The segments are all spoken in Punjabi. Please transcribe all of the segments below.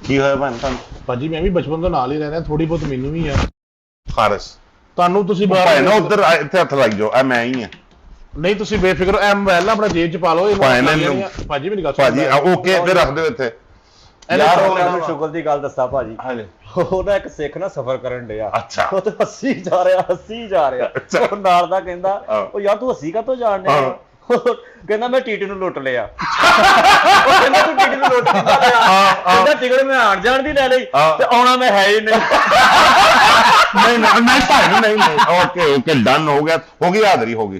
ਕੀ ਹੋਇਆ ਭੈਣ ਤੁਹਾਨੂੰ? ਭਾਜੀ ਮੈਂ ਵੀ ਬਚਪਨ ਤੋਂ ਨਾਲ ਹੀ ਰਹਿ ਰਿਹਾ, ਥੋੜੀ ਬਹੁਤ ਮੈਨੂੰ ਵੀ ਆ ਖਾਰਸ਼ ਤੁਹਾਨੂੰ। ਤੁਸੀਂ ਭਾਈ ਨਾ ਉਧਰ ਇੱਥੇ ਹੱਥ ਲੱਗ ਜਾਓ, ਮੈਂ ਹੀ ਆ। ਨਹੀਂ ਤੁਸੀਂ ਬੇਫਿਕਰ ਐ ਮੋਬਾਈਲ ਨਾ ਆਪਣਾ ਜੇਬ ਚ ਪਾ ਲਓ। ਭਾਜੀ ਮੇਰੀ ਗੱਲ ਭਾਜੀ ਓਕੇ ਤੇ ਰੱਖ ਦਿਓ ਇੱਥੇ। ਯਾਰ ਉਹ ਸ਼ੁਗਰ ਦੀ ਗੱਲ ਦੱਸਾਂ ਭਾਜੀ, ਹਾਂਜੀ ਉਹ ਨਾ ਇੱਕ ਸਿੱਖ ਨਾ ਸਫ਼ਰ ਕਰਨ ਡਿਆ। ਅੱਛਾ। ਉਹ ਤੇ ਹੱਸੀ ਜਾ ਰਿਹਾ ਉਹ ਨਾਲ ਦਾ ਕਹਿੰਦਾ ਉਹ ਯਾਰ ਤੂੰ ਹੱਸੀ ਕਾਹਤੋਂ ਜਾਣ ਡਿਆ? ਕਹਿੰਦਾ ਮੈਂ ਟੀਟੀ ਨੂੰ ਲੁੱਟ ਲਿਆ। ਉਹ ਕਹਿੰਦਾ ਤੂੰ ਟੀਟੀ ਨੂੰ ਲੁੱਟ ਕਿੱਦਾਂ ਲਿਆ? ਕਹਿੰਦਾ ਟਿਕਟ ਮੈਂ ਆਣ ਜਾਣ ਦੀ ਲੈ ਲਈ ਤੇ ਆਉਣਾ ਮੈਂ ਹੈ ਹੀ ਨਹੀਂ। ਨਹੀਂ ਭਾਈ ਨਹੀਂ ਓਕੇ ਡਨ ਹੋ ਗਿਆ, ਹੋ ਗਈ ਹਾਜ਼ਰੀ, ਹੋ ਗਈ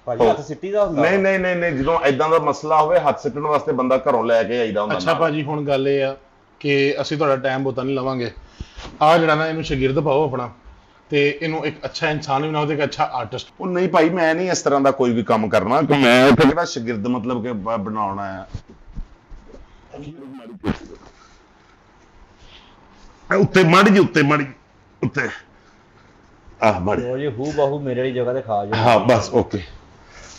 ਭਾਜੀ ਹੱਥ ਸਿੱਟੀ ਦਾ ਹੁੰਦਾ। ਨਹੀਂ ਜਦੋਂ ਐਦਾਂ ਦਾ ਮਸਲਾ ਹੋਵੇ ਹੱਥ ਸਿੱਟਣ ਵਾਸਤੇ ਬੰਦਾ ਘਰੋਂ ਲੈ ਕੇ ਆਈਦਾ ਹੁੰਦਾ। ਅੱਛਾ ਭਾਜੀ ਹੁਣ ਗੱਲ ਇਹ ਆ ਕਿ ਅਸੀਂ ਤੁਹਾਡਾ ਟਾਈਮ ਬਹੁਤਾ ਨਹੀਂ ਲਵਾਂਗੇ। ਆ ਜਿਹੜਾ ਨਾ ਇਹਨੂੰ ਸ਼ਾਗਿਰਦ ਪਾਓ ਆਪਣਾ, ਤੇ ਇਹਨੂੰ ਇੱਕ ਅੱਛਾ ਇਨਸਾਨ ਵੀ ਬਣਾਓ ਤੇ ਇੱਕ ਅੱਛਾ ਆਰਟਿਸਟ। ਉਹ ਨਹੀਂ ਭਾਈ ਮੈਂ ਨਹੀਂ ਇਸ ਤਰ੍ਹਾਂ ਦਾ ਕੋਈ ਵੀ ਕੰਮ ਕਰਨਾ ਕਿ ਮੈਂ ਇੱਥੇ ਕਿਹੜਾ ਸ਼ਾਗਿਰਦ ਮਤਲਬ ਕਿ ਬਣਾਉਣਾ ਆ। ਉੱਤੇ ਮਾੜੀ ਉੱਤੇ ਆਹ ਮਾੜੀ ਉਹ ਜੀ ਹੂ ਬਹੂ ਮੇਰੇ ਵਾਲੀ ਜਗ੍ਹਾ ਤੇ ਖਾ ਜਾ। ਹਾਂ ਬਸ ਓਕੇ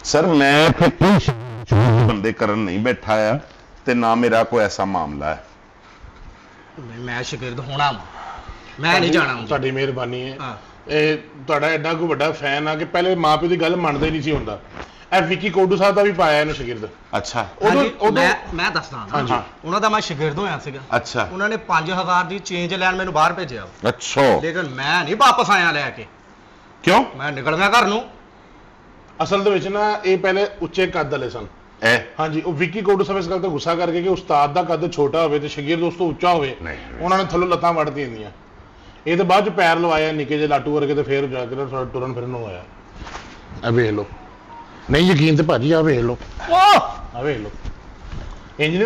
ਸਰ, ਮੈਂ ਫਿਰ ਕੋਈ ਬੰਦੇ ਕਰਨ ਨਹੀਂ ਬੈਠਾ ਆ ਤੇ ਨਾ ਮੇਰਾ ਕੋਈ ਐਸਾ ਮਾਮਲਾ ਹੈ। ਮੈਂ ਸ਼ਾਗਿਰਦ ਹੋਣਾ ਮੈਂ ਨਹੀਂ ਜਾਣਾ। ਤੁਹਾਡੀ ਮਿਹਰਬਾਨੀ ਹੈ। ਇਹ ਤੁਹਾਡਾ ਐਡਾ ਕੋਈ ਵੱਡਾ ਫੈਨ ਆ ਕਿ ਪਹਿਲੇ ਮਾਪਿਓ ਦੀ ਗੱਲ ਮੰਨਦਾ ਹੀ ਨਹੀਂ ਸੀ ਹੁੰਦਾ। ਇਹ ਵਿੱਕੀ ਕੋਡੂ ਸਾਹਿਬ ਦਾ ਵੀ ਪਾਇਆ ਇਹਨੂੰ ਸ਼ਾਗਿਰਦ। ਅੱਛਾ ਮੈਂ ਦੱਸਦਾ ਉਹਨਾਂ ਦਾ ਮੈਂ ਸ਼ਾਗਿਰਦ ਹੋਇਆ ਸੀਗਾ। ਅੱਛਾ ਉਹਨਾਂ ਨੇ 5000 ਦੀ ਚੇਂਜ ਲੈਣ ਮੈਨੂੰ ਬਾਹਰ ਭੇਜਿਆ, ਅੱਛਾ ਲੇਕਿਨ ਮੈਂ ਨਹੀਂ ਵਾਪਸ ਆਇਆ ਲੈ ਕੇ। ਕਿਉਂ? ਮੈਂ ਨਿਕਲ ਗਿਆ ਘਰ ਨੂੰ। ਅਸਲ ਦੇ ਵਿੱਚ ਨਾ ਇਹ ਪਹਿਲੇ ਉੱਚੇ ਕੱਦ ਵਾਲੇ ਸਨ। ਹਾਂਜੀ ਉਹ ਵਿੱਕੀ ਕੋਡੂ ਸਾਹਿਬ ਇਸ ਗੱਲ ਤੇ ਗੁੱਸਾ ਕਰਕੇ ਕਿ ਉਸਤਾਦ ਦਾ ਕੱਦ ਛੋਟਾ ਹੋਵੇ ਤੇ ਸ਼ਾਗਿਰਦ ਉਸ ਤੋਂ ਉੱਚਾ ਹੋਵੇ, ਉਹਨਾਂ ਨੇ ਥੱਲੋਂ ਲੱਤਾਂ ਵੱਢ ਦਿੰਦੀਆਂ। ਇਹ ਤਾਂ ਬਾਅਦ ਚ ਪੈਰ ਲਵਾਇਆ ਨਿੱਕੇ ਜਿਹੇ ਲਾਟੂ ਵਰਗੇ ਤੇ ਫੇਰ ਜਾ ਕੇ ਥੋੜਾ ਤੁਰਨ ਫਿਰਨ ਨੂੰ ਹੋਇਆ। ਆ ਵੇਖ ਲਓ, ਨਹੀਂ ਯਕੀਨ ਤੇ ਭਾਜੀ ਆ ਵੇਖ ਲਓ, ਆ ਵੇਖ ਲਓ ਇੰਜ